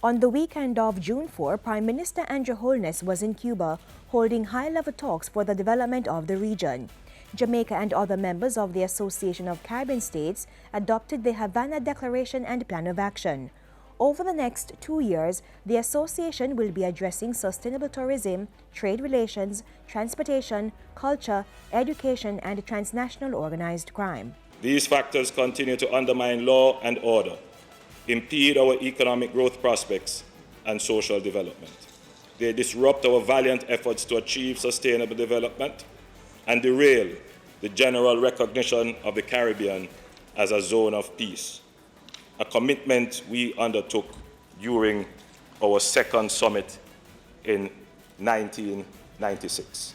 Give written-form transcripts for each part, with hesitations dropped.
On the weekend of June 4, Prime Minister Andrew Holness was in Cuba holding high-level talks for the development of the region. Jamaica and other members of the Association of Caribbean States adopted the Havana Declaration and Plan of Action. Over the next 2 years, the association will be addressing sustainable tourism, trade relations, transportation, culture, education, and transnational organized crime. These factors continue to undermine law and order, impede our economic growth prospects and social development. They disrupt our valiant efforts to achieve sustainable development and derail the general recognition of the Caribbean as a zone of peace, a commitment we undertook during our second summit in 1996.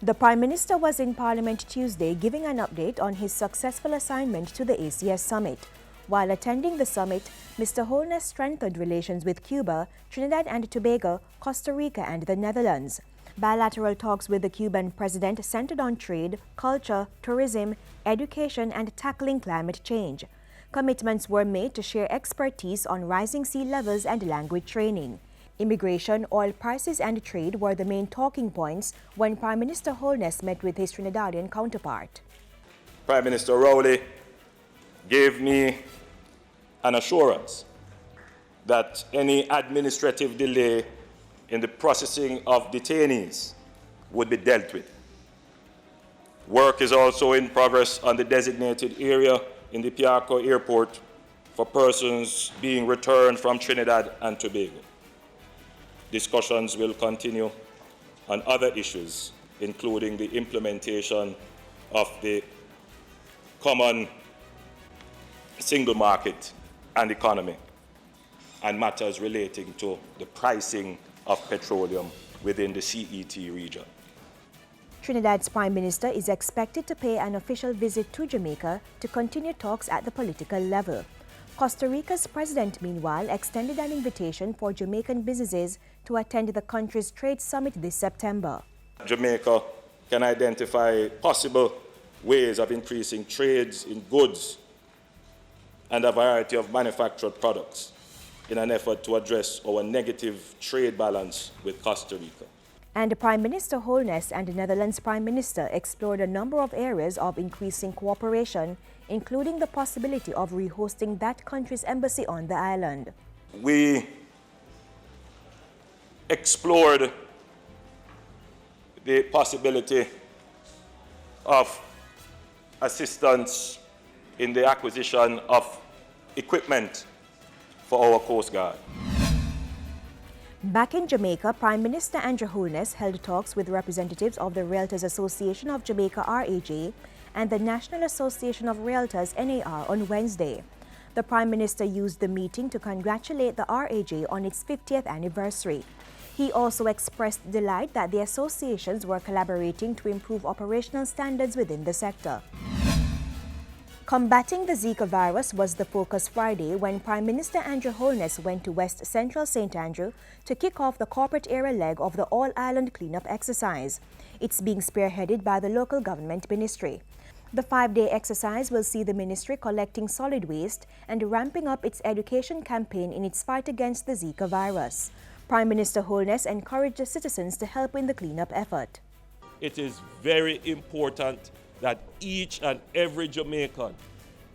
The Prime Minister was in Parliament Tuesday giving an update on his successful assignment to the ACS Summit. While attending the summit, Mr. Holness strengthened relations with Cuba, Trinidad and Tobago, Costa Rica and the Netherlands. Bilateral talks with the Cuban president centered on trade, culture, tourism, education and tackling climate change. Commitments were made to share expertise on rising sea levels and language training. Immigration, oil prices and trade were the main talking points when Prime Minister Holness met with his Trinidadian counterpart. Prime Minister Rowley gave me an assurance that any administrative delay in the processing of detainees would be dealt with. Work is also in progress on the designated area in the Piarco Airport for persons being returned from Trinidad and Tobago. Discussions will continue on other issues, including the implementation of the common single market and economy, and matters relating to the pricing of petroleum within the CET region. Trinidad's Prime Minister is expected to pay an official visit to Jamaica to continue talks at the political level. Costa Rica's president, meanwhile, extended an invitation for Jamaican businesses to attend the country's trade summit this September. Jamaica can identify possible ways of increasing trades in goods and a variety of manufactured products in an effort to address our negative trade balance with Costa Rica. And Prime Minister Holness and the Netherlands Prime Minister explored a number of areas of increasing cooperation, including the possibility of rehosting that country's embassy on the island. We explored the possibility of assistance in the acquisition of equipment for our Coast Guard. Back in Jamaica, Prime Minister Andrew Holness held talks with representatives of the Realtors Association of Jamaica RAJ and the National Association of Realtors NAR on Wednesday. The Prime Minister used the meeting to congratulate the RAJ on its 50th anniversary. He also expressed delight that the associations were collaborating to improve operational standards within the sector. Combating the Zika virus was the focus Friday when Prime Minister Andrew Holness went to West Central St. Andrew to kick off the corporate area leg of the all-island cleanup exercise. It's being spearheaded by the local government ministry. The 5-day exercise will see the ministry collecting solid waste and ramping up its education campaign in its fight against the Zika virus. Prime Minister Holness encouraged the citizens to help in the cleanup effort. It is very important that each and every Jamaican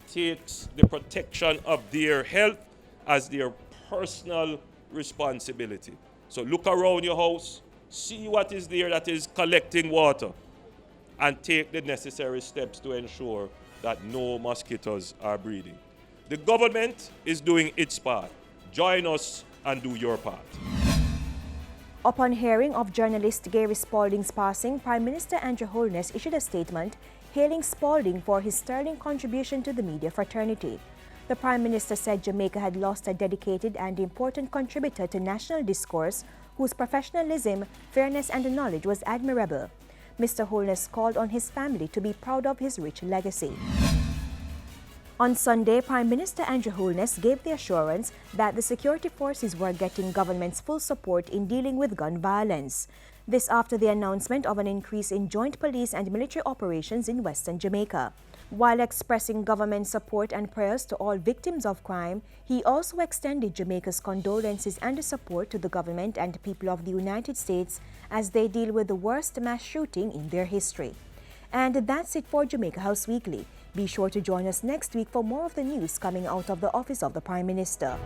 takes the protection of their health as their personal responsibility. So look around your house, see what is there that is collecting water, and take the necessary steps to ensure that no mosquitoes are breeding. The government is doing its part. Join us and do your part. Upon hearing of journalist Gary Spalding's passing, Prime Minister Andrew Holness issued a statement hailing Spalding for his sterling contribution to the media fraternity. The Prime Minister said Jamaica had lost a dedicated and important contributor to national discourse whose professionalism, fairness and knowledge was admirable. Mr. Holness called on his family to be proud of his rich legacy. On Sunday, Prime Minister Andrew Holness gave the assurance that the security forces were getting government's full support in dealing with gun violence. This after the announcement of an increase in joint police and military operations in Western Jamaica. While expressing government support and prayers to all victims of crime, he also extended Jamaica's condolences and support to the government and people of the United States as they deal with the worst mass shooting in their history. And that's it for Jamaica House Weekly. Be sure to join us next week for more of the news coming out of the office of the Prime Minister.